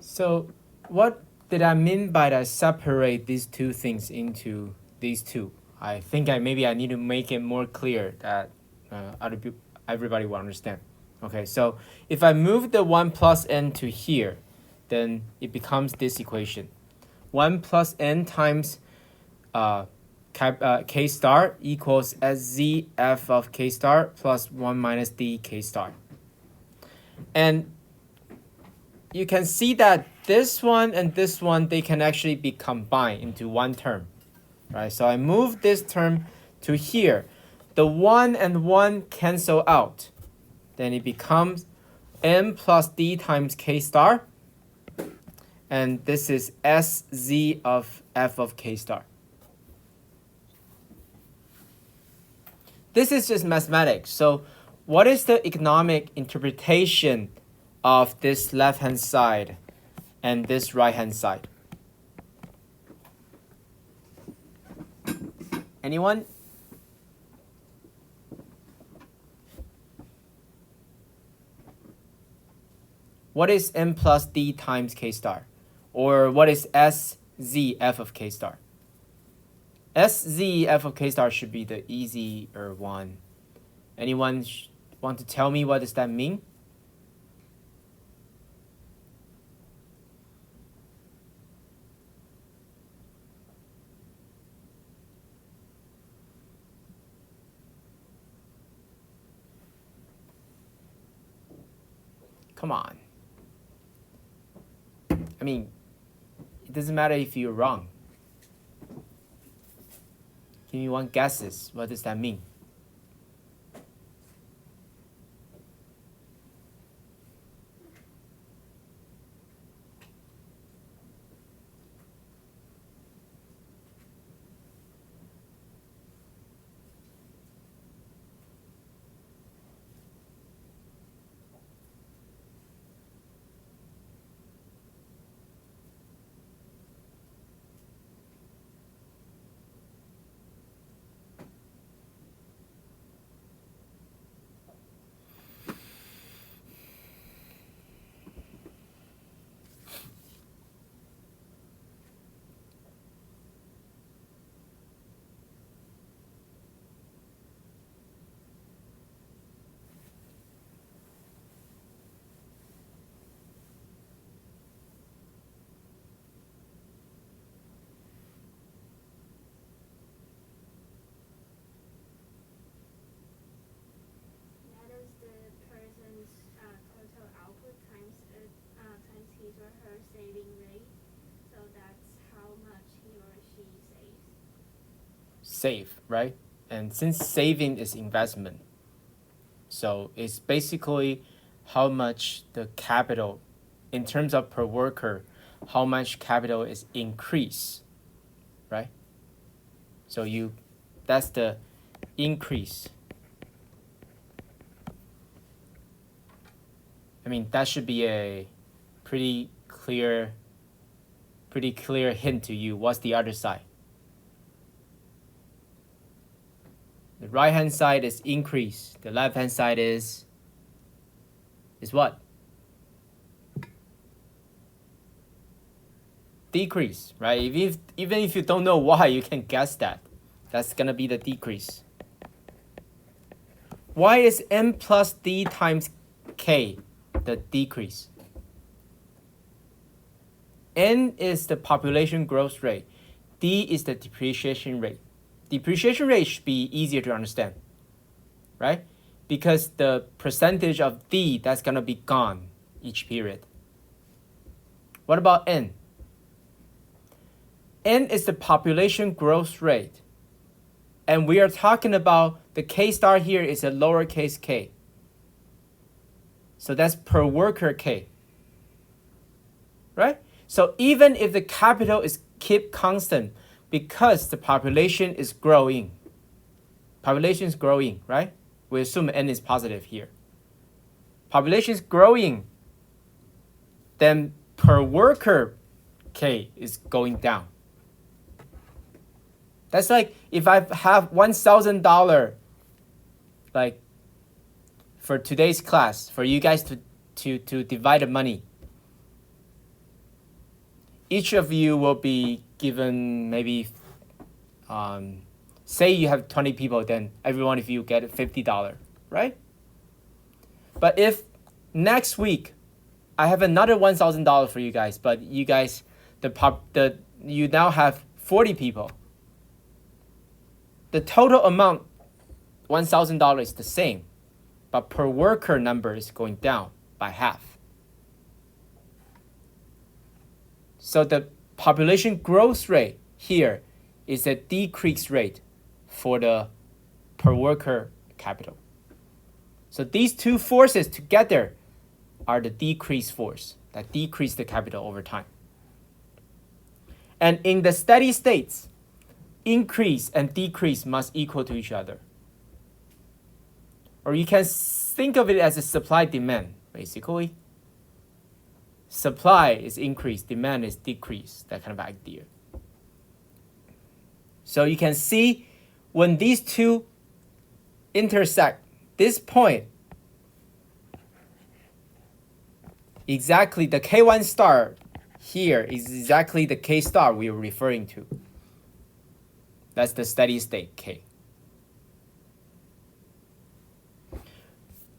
So what did I mean by that separate these two things into these two? I think maybe I need to make it more clear that everybody will understand. Okay, so if I move the 1 plus n to here, then it becomes this equation. 1 plus n times k star equals sz f of k star plus 1 minus d k star. And you can see that this one and this one, they can actually be combined into one term, right? So I move this term to here. The 1 and 1 cancel out. Then it becomes m plus d times k star. And this is sz of f of k star. This is just mathematics. So what is the economic interpretation of this left-hand side and this right-hand side? Anyone? What is m plus d times k star? Or what is sz f of k star? sz f of k star should be the easier one. Anyone want to tell me what does that mean? Come on. I mean, it doesn't matter if you're wrong. Give me one guesses. What does that mean? Save, right? And since saving is investment, so it's basically how much the capital, in terms of per worker, how much capital is increased, right? So that's the increase. I mean, that should be a pretty clear hint to you. What's the other side? The right-hand side is increase. The left-hand side is what? Decrease, right? Even if you don't know why, you can guess that. That's gonna be the decrease. Why is m plus d times k the decrease? N is the population growth rate. D is the depreciation rate. Depreciation rate should be easier to understand, right? Because the percentage of D that's gonna be gone each period. What about N? N is the population growth rate. And we are talking about the K star here is a lowercase k. So that's per worker K, right? So even if the capital is kept constant, because the population is growing. Population is growing, right? We assume n is positive here. Population is growing, then per worker K is going down. That's like if I have $1,000, like for today's class, for you guys to divide the money. each of you will be given maybe, say you have 20 people, then every one of you get $50, right? But if next week I have another $1,000 for you guys, but you guys, you now have 40 people, the total amount, $1,000 is the same, but per worker number is going down by half. So the population growth rate here is a decrease rate for the per worker capital. So these two forces together are the decrease force that decrease the capital over time. And in the steady states, increase and decrease must equal to each other. Or you can think of it as a supply-demand, basically. Supply is increase, demand is decrease, that kind of idea. So you can see when these two intersect, this point, exactly the K1 star here is exactly the K star we are referring to. That's the steady state K.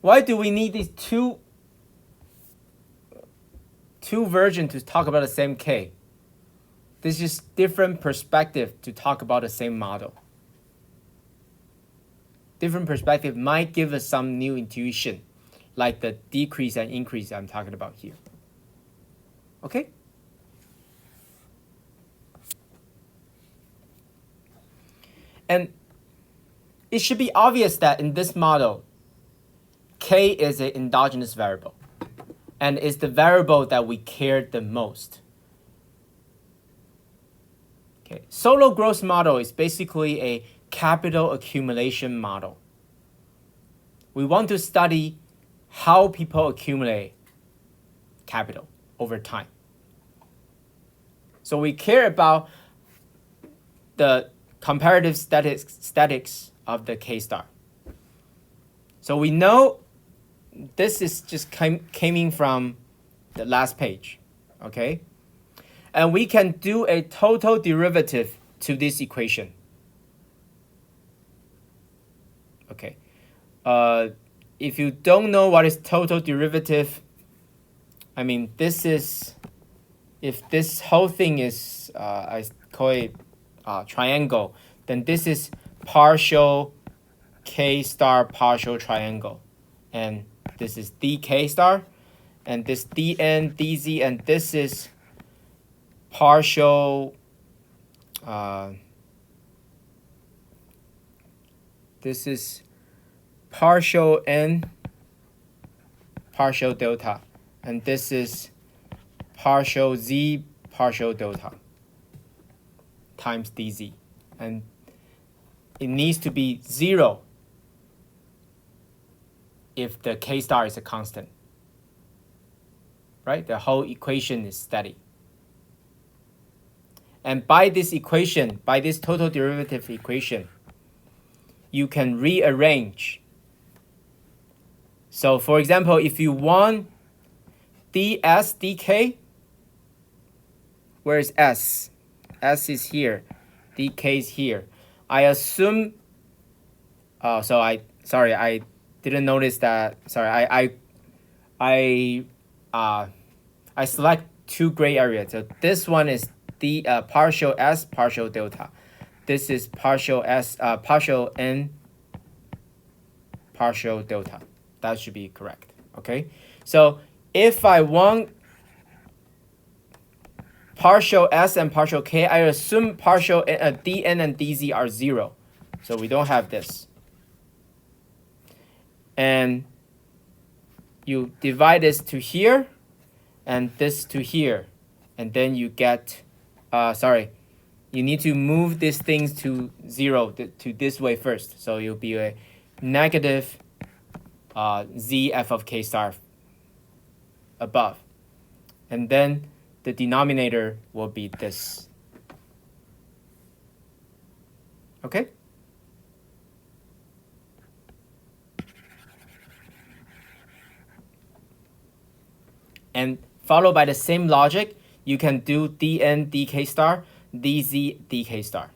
Why do we need these two versions to talk about the same K? This is different perspective to talk about the same model. Different perspective might give us some new intuition, like the decrease and increase I'm talking about here. Okay? And it should be obvious that in this model, K is an endogenous variable and is the variable that we care the most. Okay. Solow growth model is basically a capital accumulation model. We want to study how people accumulate capital over time. So we care about the comparative statics of the K star. So we know this is just coming from the last page, okay? And we can do a total derivative to this equation. Okay. If you don't know what is total derivative, I mean, this is, if this whole thing is, I call it triangle, then this is partial K star partial triangle. And this is dk star, and this dn, dz, and this is partial, this is partial n, partial delta, and this is partial z, partial delta times dz. And it needs to be 0 if the K star is a constant, right? The whole equation is steady. And by this equation, by this total derivative equation, you can rearrange. So for example, if you want ds dk, where is s? S is here, dk is here. I assume, I didn't notice that. Sorry, I select two gray areas. So this one is the partial s, partial delta. This is partial s, partial n, partial delta. That should be correct. Okay. So if I want partial s and partial k, I assume partial dn and dz are 0. So we don't have this. And you divide this to here and this to here, and then you get, you need to move these things to 0 to this way first. So you'll be a negative z f of k star above. And then the denominator will be this. Okay? And followed by the same logic, you can do dn dk star, dz dk star.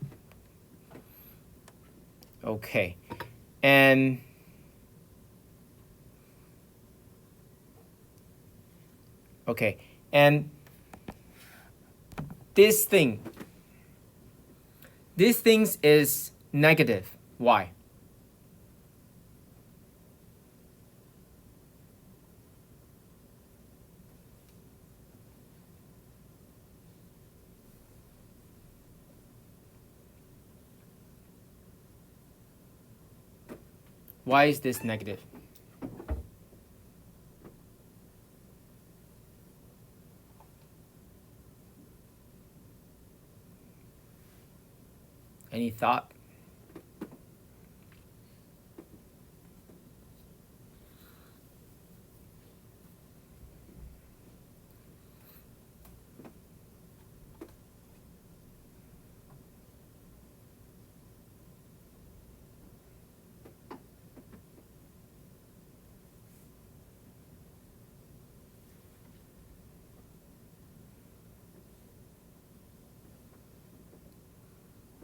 Okay, and this thing, these things is negative. Why? Why is this negative? Any thought?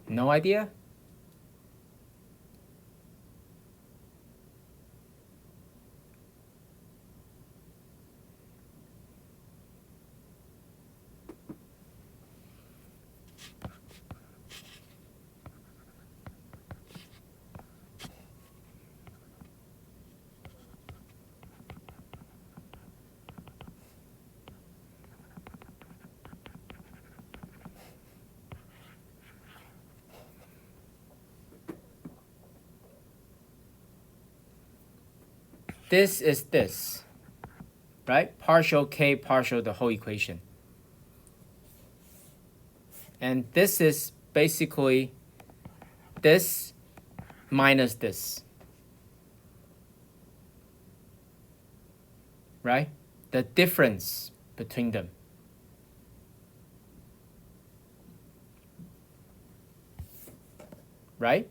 No idea? This is this, right? Partial k partial the whole equation. And this is basically this minus this, right? The difference between them. Right?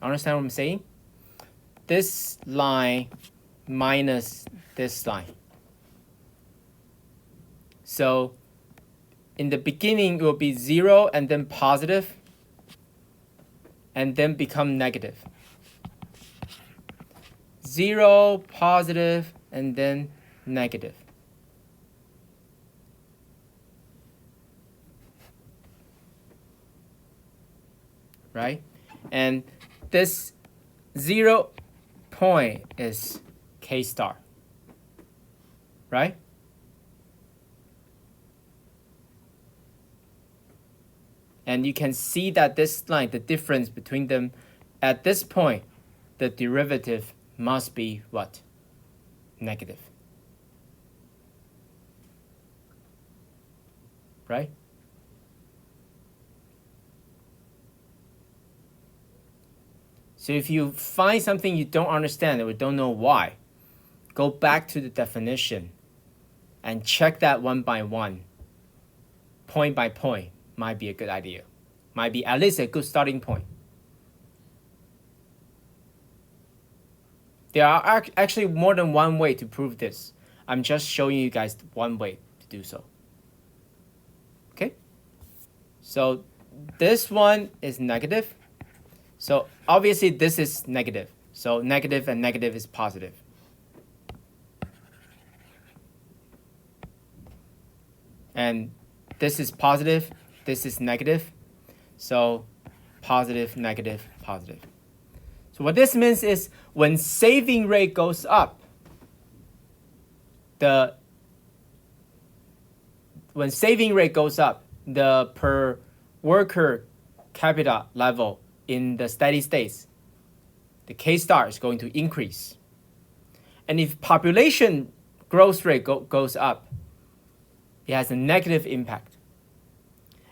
Understand what I'm saying? This line minus this line. So in the beginning, it will be 0 and then positive, and then become negative. 0, positive, and then negative. Right? And this 0 point is k star. Right? And you can see that this line, the difference between them, at this point, the derivative must be what? Negative. Right? So if you find something you don't understand or don't know why, go back to the definition and check that one by one, point by point. Might be a good idea. Might be at least a good starting point. There are actually more than one way to prove this. I'm just showing you guys one way to do so. Okay? So this one is negative. So obviously this is negative. So negative and negative is positive. And this is positive. This is negative. So positive, negative, positive. So what this means is when saving rate goes up, when saving rate goes up, the per worker capita level in the steady states, the K star is going to increase. And if population growth rate goes up, it has a negative impact.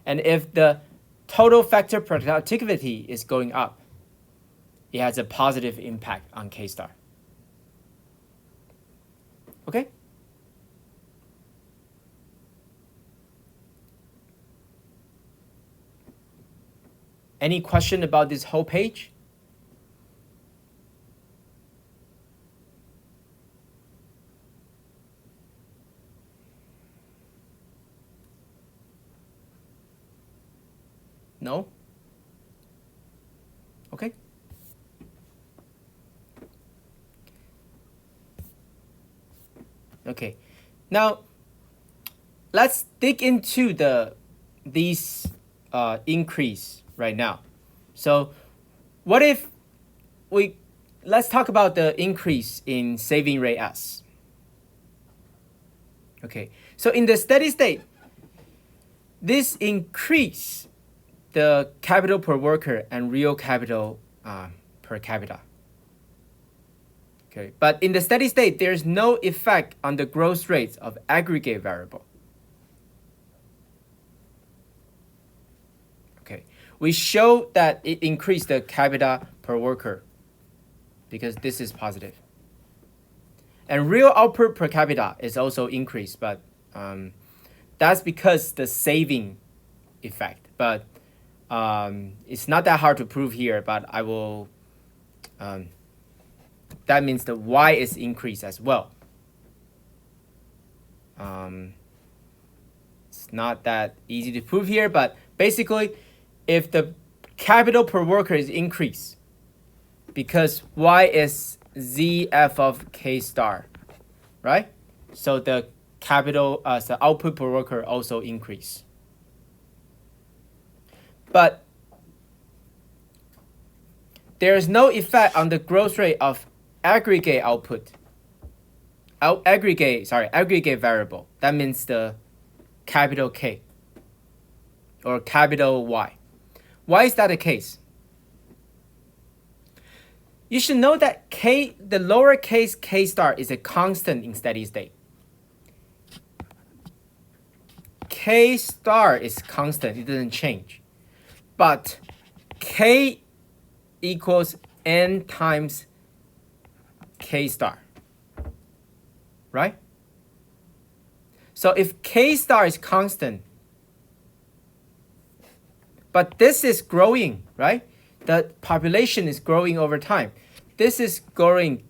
And if the total factor productivity is going up, it has a positive impact on K star. Okay? Any question about this whole page? No? Okay. Okay. Now, let's dig into these increase right now. So, what if let's talk about the increase in saving rate S. Okay. So in the steady state, this increase the capital per worker and real capital per capita. Okay. But in the steady state, there's no effect on the growth rates of aggregate variable. Okay. We show that it increased the capita per worker because this is positive. And real output per capita is also increased, but that's because the saving effect. But it's not that hard to prove here, but I will, that means the Y is increased as well. It's not that easy to prove here, but basically, if the capital per worker is increased, because Y is ZF of K star, right? So the capital, the output per worker also increase. But there is no effect on the growth rate of aggregate output. Aggregate variable. That means the capital K or capital Y. Why is that the case? You should know that K, the lowercase K star is a constant in steady state. K star is constant, it doesn't change. But K equals N times K star, right? So if K star is constant, but this is growing, right? The population is growing over time. This is growing.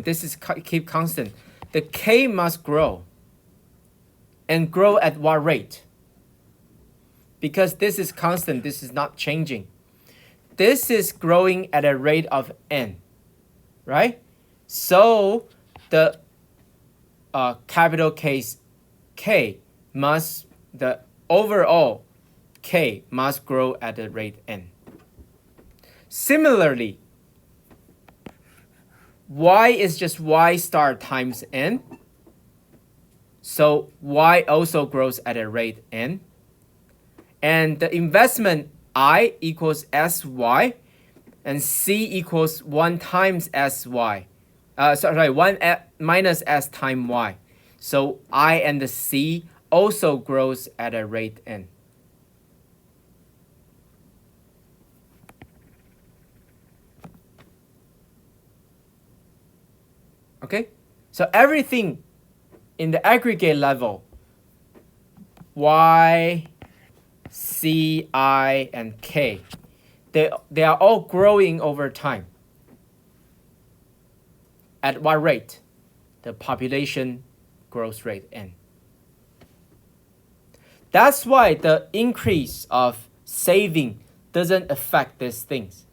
This is keep constant. The K must grow. And grow at what rate? Because this is constant, this is not changing. This is growing at a rate of N, right? So the capital case K must, the overall K must grow at the rate N. Similarly, Y is just Y star times N. So Y also grows at a rate N. And the investment I equals SY and C equals 1 times SY. 1 minus S times Y. So I and the C also grows at a rate N. Okay? So everything in the aggregate level, Y, C, I, and K, they are all growing over time. At what rate? The population growth rate N. That's why the increase of saving doesn't affect these things,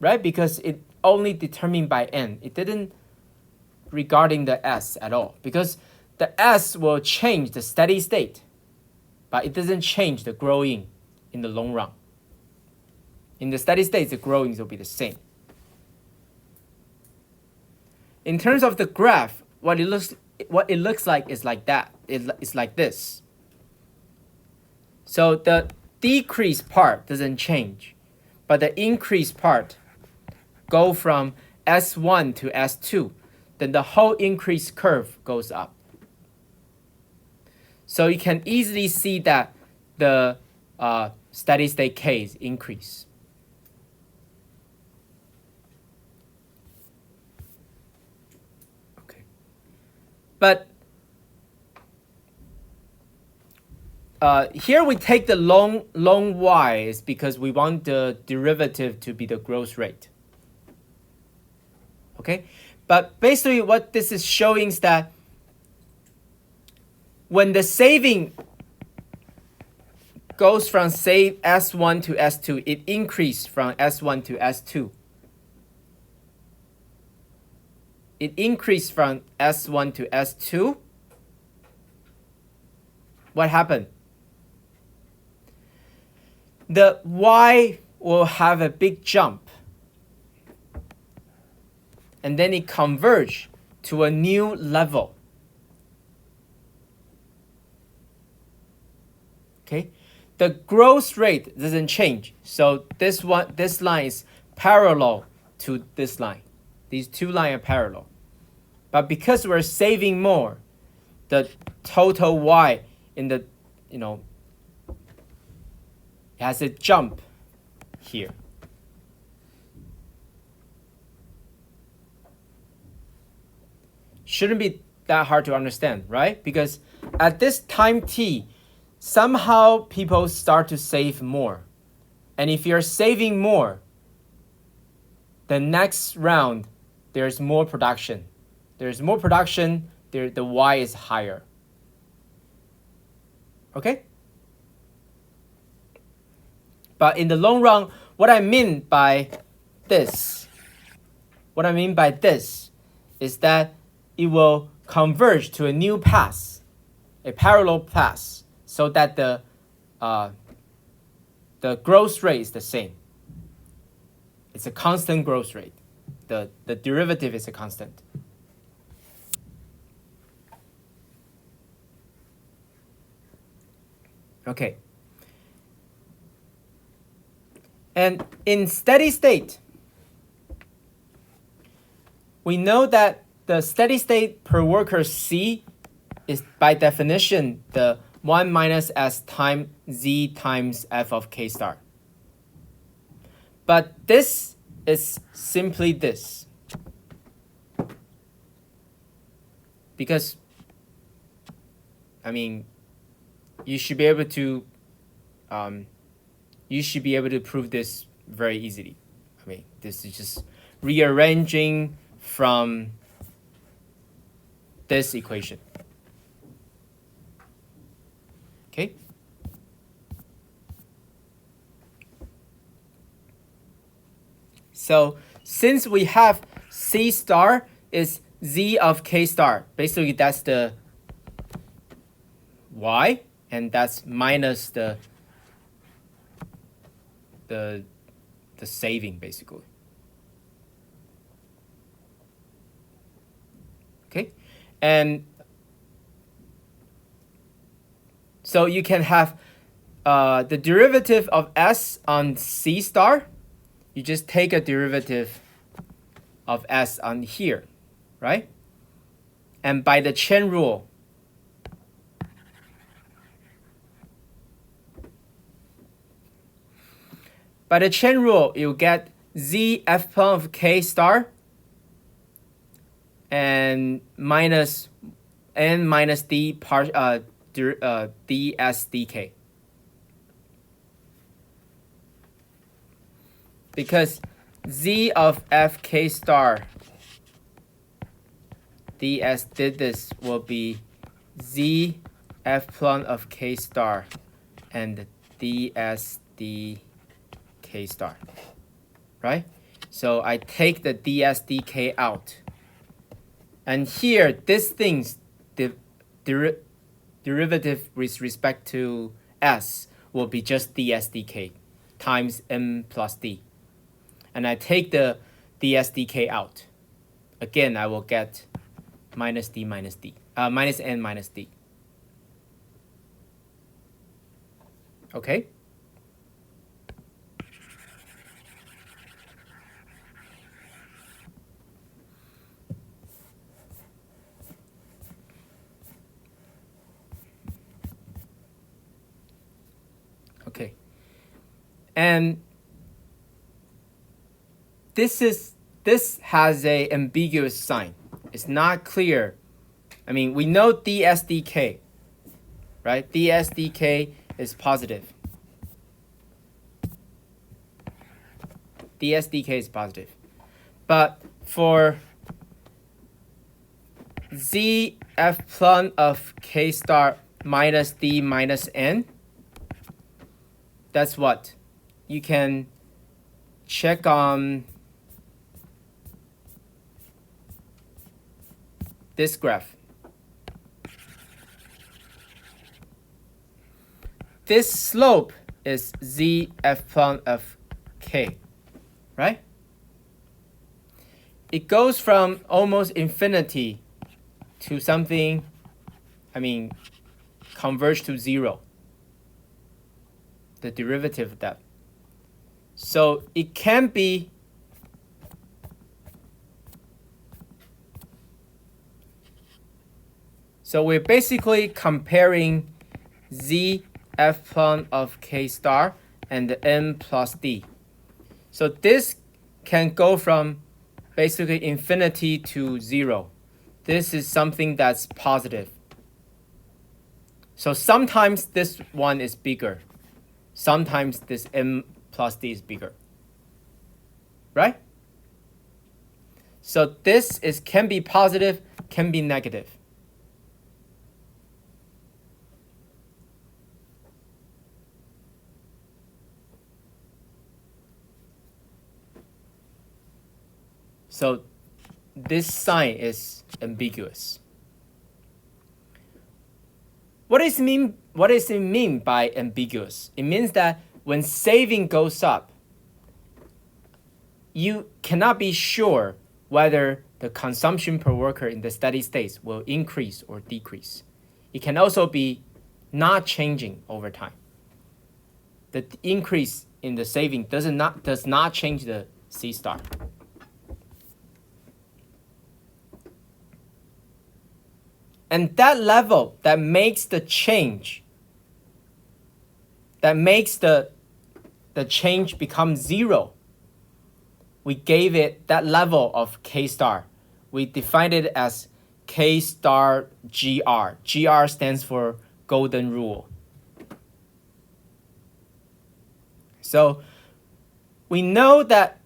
right? Because it only determined by N. It didn't regarding the S at all, because the S will change the steady state, but it doesn't change the growing in the long run. In the steady state, the growing will be the same. In terms of the graph, what it looks like is like that. It's like this. So the decrease part doesn't change, but the increase part go from S1 to S2. Then the whole increase curve goes up. So you can easily see that the steady state K's increase. Okay. But here we take the long Y's because we want the derivative to be the growth rate. Okay? But basically what this is showing is that when the saving goes from, say, S1 to S2. It increased from S1 to S2. It increased from S1 to S2. What happened? The Y will have a big jump. And then it converges to a new level. Okay? The growth rate doesn't change. So this line is parallel to this line. These two lines are parallel. But because we're saving more, the total Y in the, it has a jump here. Shouldn't be that hard to understand, right? Because at this time t, somehow people start to save more. And if you're saving more, the next round, there's more production. There's more production, the Y is higher. Okay? But in the long run, what I mean by this is that it will converge to a new path, a parallel path, so that the growth rate is the same. It's a constant growth rate. The derivative is a constant. Okay. And in steady state, we know that the steady state per worker C is by definition the 1 minus S times Z times F of K star. But this is simply this. Because, you should be able to prove this very easily. This is just rearranging from this equation. Okay? So since we have C star is Z of K star, basically that's the Y, and that's minus the saving, basically. Okay? And so you can have the derivative of S on C star. You just take a derivative of S on here, right? And by the chain rule, you get Z F plum of K star and minus N minus D part ds dk. Because Z of F K star ds did this will be Z F plum of K star and ds d K star, right? So I take the ds dk out. And here, this thing's derivative with respect to S will be just ds dk times m plus d. And I take the ds dk out. Again, I will get minus d minus d, minus n minus d. Okay? Okay. And this has a ambiguous sign. It's not clear. We know ds dk, right? ds dk is positive. ds dk is positive. But for Z F plum of K star minus D minus N, that's what? You can check on this graph. This slope is z f plot of k, right? It goes from almost infinity to something, converge to 0. The derivative of that. So it can be so we're basically comparing z f plot of k star and n plus d. So this can go from basically infinity to 0. This is something that's positive. So sometimes this one is bigger. Sometimes this m plus d is bigger. Right? So this can be positive, can be negative. So this sign is ambiguous. What does it mean by ambiguous? It means that when saving goes up, you cannot be sure whether the consumption per worker in the steady state will increase or decrease. It can also be not changing over time. The increase in the saving does not change the C star. And that level that makes the change, that makes the change become 0, we gave it that level of K star. We defined it as K star GR. GR stands for golden rule. So we know that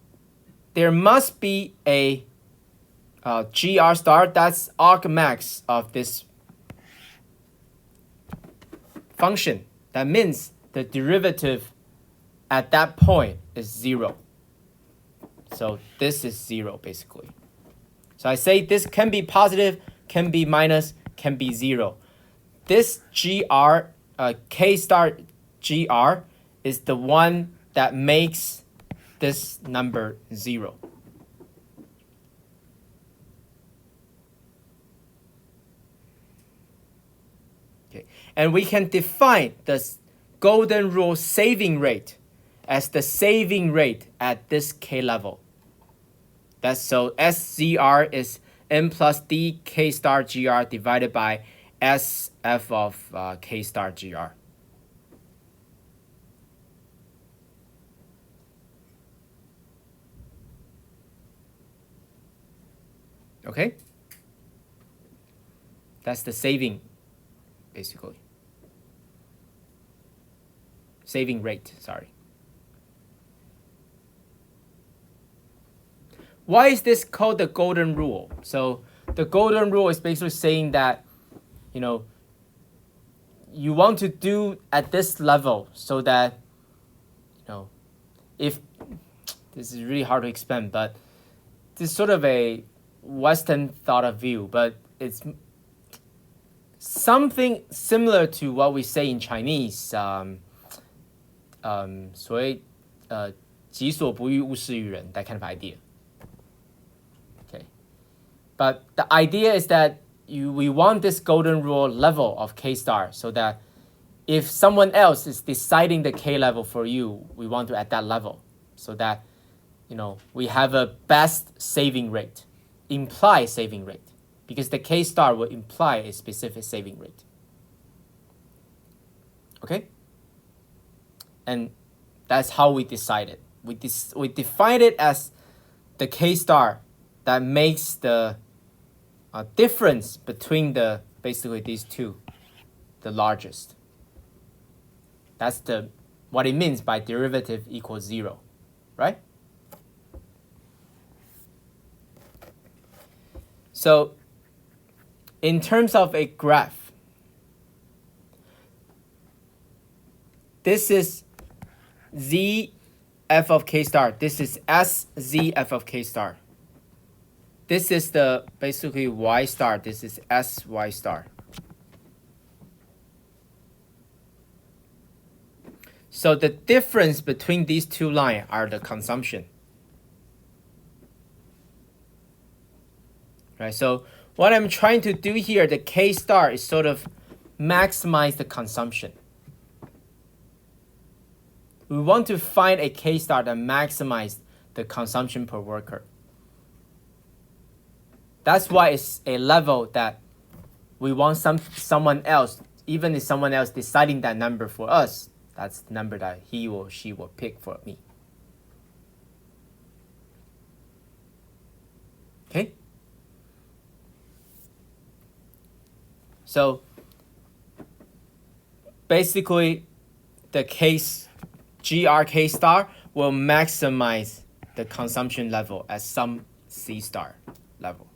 there must be a GR star, that's argmax of this function. That means the derivative at that point is 0. So this is 0 basically. So I say this can be positive, can be minus, can be 0. This GR, K star GR is the one that makes this number 0. And we can define the golden rule saving rate as the saving rate at this K level. That's so SZR is n plus d K star GR divided by SF of K star GR. Okay? That's the saving, basically. Saving rate, sorry. Why is this called the golden rule? So the golden rule is basically saying that, you want to do at this level so that, if this is really hard to explain, but this is sort of a Western thought of view, but it's something similar to what we say in Chinese, 所谓己所不欲，勿施于人, that kind of idea. Okay, but the idea is that we want this golden rule level of K star so that if someone else is deciding the K level for you, we want to at that level so that we have a best saving rate, imply saving rate, because the K star will imply a specific saving rate. Okay? And that's how we decide it. We define it as the K star that makes the difference between basically these two the largest. That's what it means by derivative equals 0, right? So in terms of a graph, this is Z f of k star. This is S Z f of k star. This is the basically y star. This is S y star. So the difference between these two lines are the consumption. Right, so what I'm trying to do here, the k star is sort of maximize the consumption. We want to find a k star that maximizes the consumption per worker. That's why it's a level that we want someone else, even if someone else deciding that number for us, that's the number that he or she will pick for me. Okay? So basically, the case GRK star will maximize the consumption level at some C star level.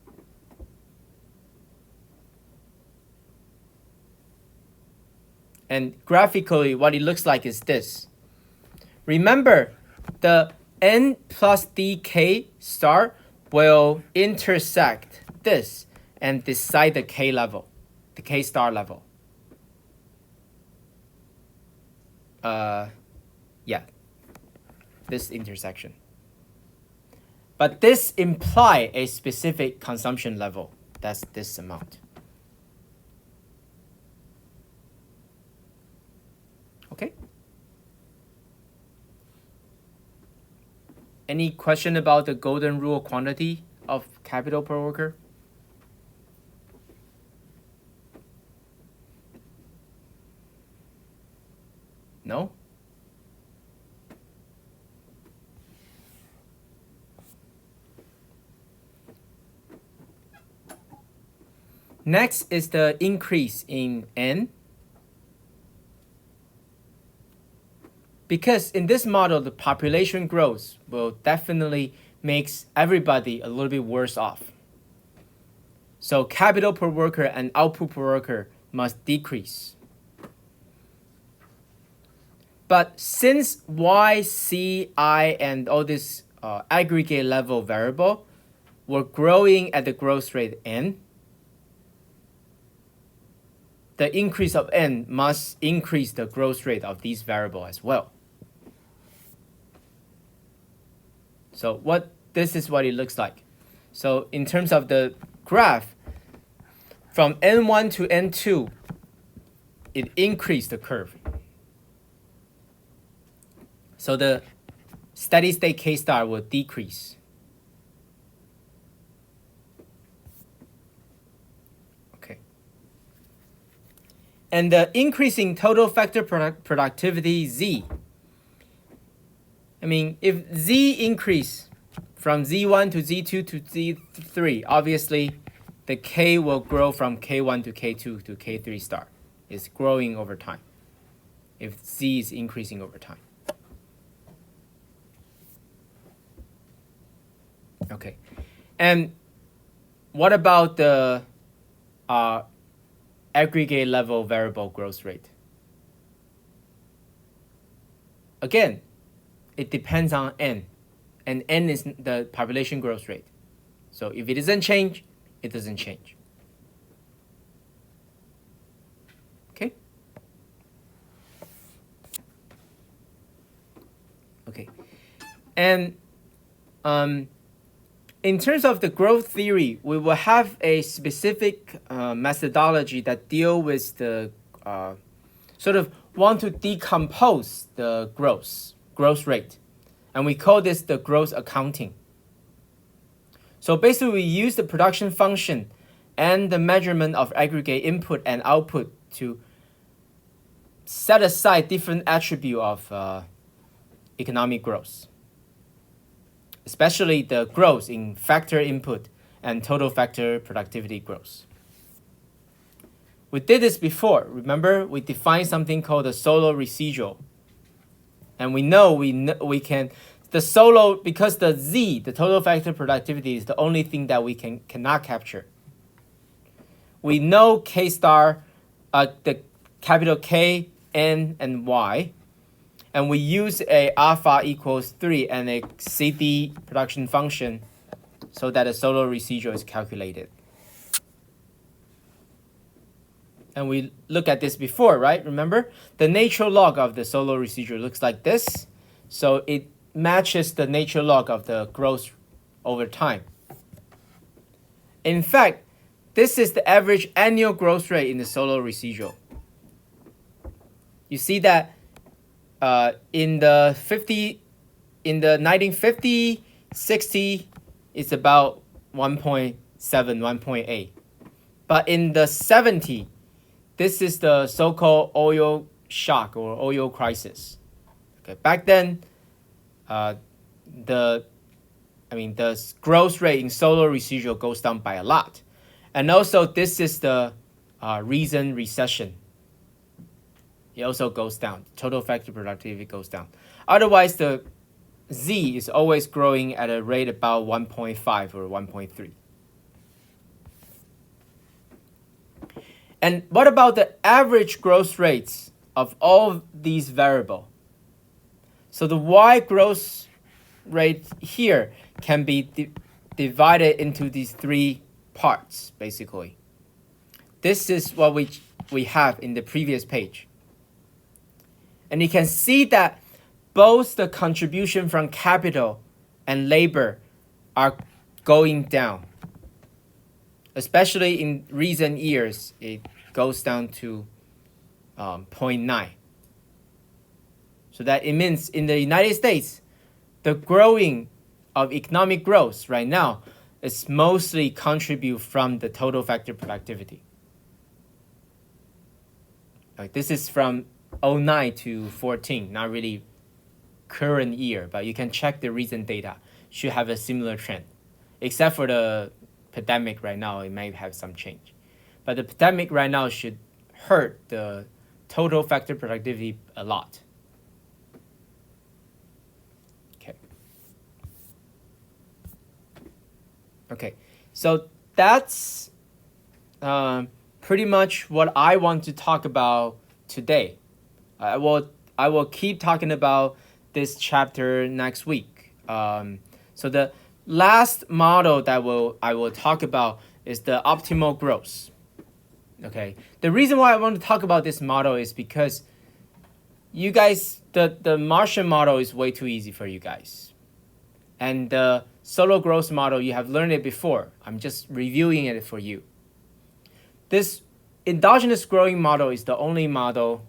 And graphically, what it looks like is this. Remember, the N plus DK star will intersect this and decide the K level, the K star level. Yeah, this intersection. But this implies a specific consumption level. That's this amount. Okay? Any question about the golden rule quantity of capital per worker? No? Next is the increase in N. Because in this model, the population growth will definitely makes everybody a little bit worse off. So capital per worker and output per worker must decrease. But since Y, C, I, and all this aggregate level variable were growing at the growth rate N, the increase of N must increase the growth rate of these variables as well. So this is what it looks like. So in terms of the graph, from N1 to N2, it increased the curve. So the steady state K star will decrease. Okay. And the increasing total factor productivity Z. I mean, if Z increase from Z1 to Z2 to Z3, obviously the K will grow from K1 to K2 to K3 star. It's growing over time if Z is increasing over time. Okay. And what about the aggregate level variable growth rate? Again, it depends on N, and N is the population growth rate. So if it doesn't change, it doesn't change. Okay? Okay. And in terms of the growth theory, we will have a specific methodology that deal with the sort of want to decompose the growth rate. And we call this the growth accounting. So basically, we use the production function and the measurement of aggregate input and output to set aside different attributes of economic growth, especially the growth in factor input and total factor productivity growth. We did this before. Remember, we defined something called the Solow residual. And we know we can, the Solow, because the Z, the total factor productivity, is the only thing that we cannot capture. We know K star, the capital K, N, and Y. And we use a alpha equals 3 and a CD production function so that the Solow residual is calculated. And we looked at this before, right? Remember? The natural log of the Solow residual looks like this. So it matches the natural log of the growth over time. In fact, this is the average annual growth rate in the Solow residual. You see that in the 1950, 60, it's about 1.7, 1.8. But in the 70, this is the so-called oil shock or oil crisis. Okay, back then, the growth rate in Solow residual goes down by a lot. And also, this is the recent recession. It also goes down. Total effective productivity goes down. Otherwise, the Z is always growing at a rate about 1.5 or 1.3. And what about the average growth rates of all these variables? So the Y growth rate here can be divided into these three parts, basically. This is what we have in the previous page. And you can see that both the contribution from capital and labor are going down. Especially in recent years, it goes down to 0.9. So that it means in the United States, the growing of economic growth right now is mostly contribute from the total factor productivity. This is from 09 to 14, not really current year, but you can check the recent data. Should have a similar trend. Except for the pandemic right now, it may have some change. But the pandemic right now should hurt the total factor productivity a lot. Okay, so that's pretty much what I want to talk about today. I will keep talking about this chapter next week. So the last model that I will talk about is the optimal growth. Okay, the reason why I want to talk about this model is because you guys, the Martian model is way too easy for you guys. And the Solow growth model, you have learned it before. I'm just reviewing it for you. This endogenous growing model is the only model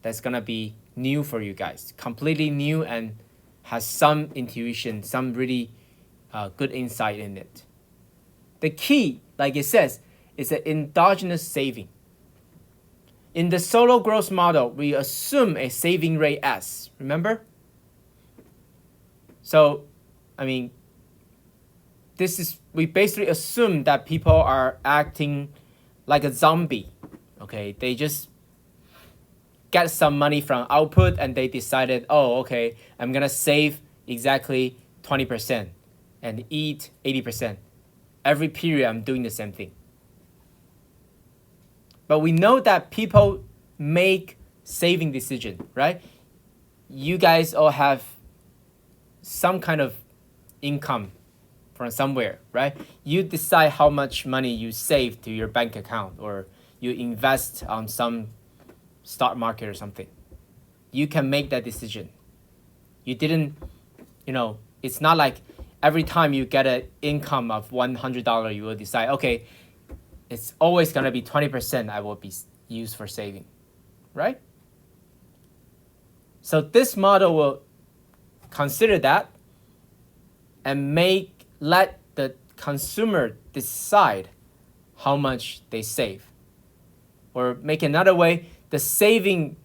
that's going to be new for you guys. Completely new and has some intuition, some really good insight in it. The key, like it says, is the endogenous saving. In the Solow growth model, we assume a saving rate S. Remember? So, we basically assume that people are acting like a zombie. Okay, they just get some money from output and they decided, oh, okay, I'm gonna save exactly 20% and eat 80%. Every period I'm doing the same thing. But we know that people make saving decision, right? You guys all have some kind of income from somewhere, right? You decide how much money you save to your bank account or you invest on some stock market or something. You can make that decision. You didn't, it's not like every time you get an income of $100, you will decide, okay, it's always going to be 20% I will be used for saving, right? So this model will consider that and let the consumer decide how much they save. Or make another way, the saving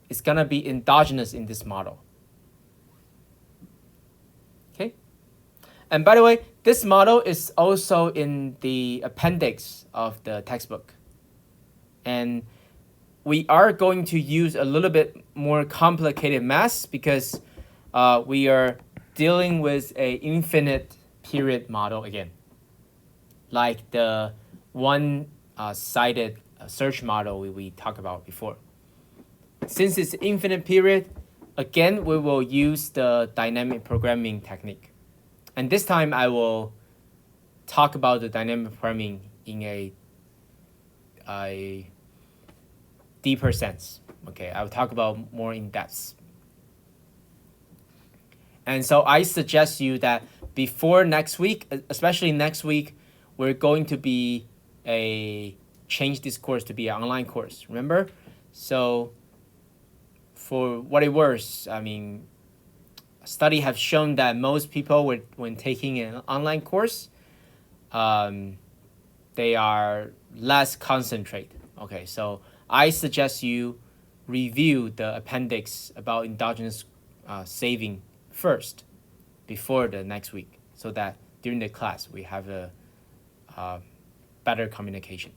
is going to be endogenous in this model. Okay? And by the way, this model is also in the appendix of the textbook. And we are going to use a little bit more complicated math because we are dealing with an infinite period model again, like the one-sided search model we talked about before. Since it's infinite period, Again, we will use the dynamic programming technique. And this time I will talk about the dynamic programming in a deeper sense. Okay, I'll talk about more in depth. And so I suggest you that before next week, especially next week, we're going to be change this course to be an online course, remember? So for what it was, I mean, study have shown that most people when taking an online course, they are less concentrated. Okay, so I suggest you review the appendix about endogenous saving first before the next week, so that during the class we have a better communication.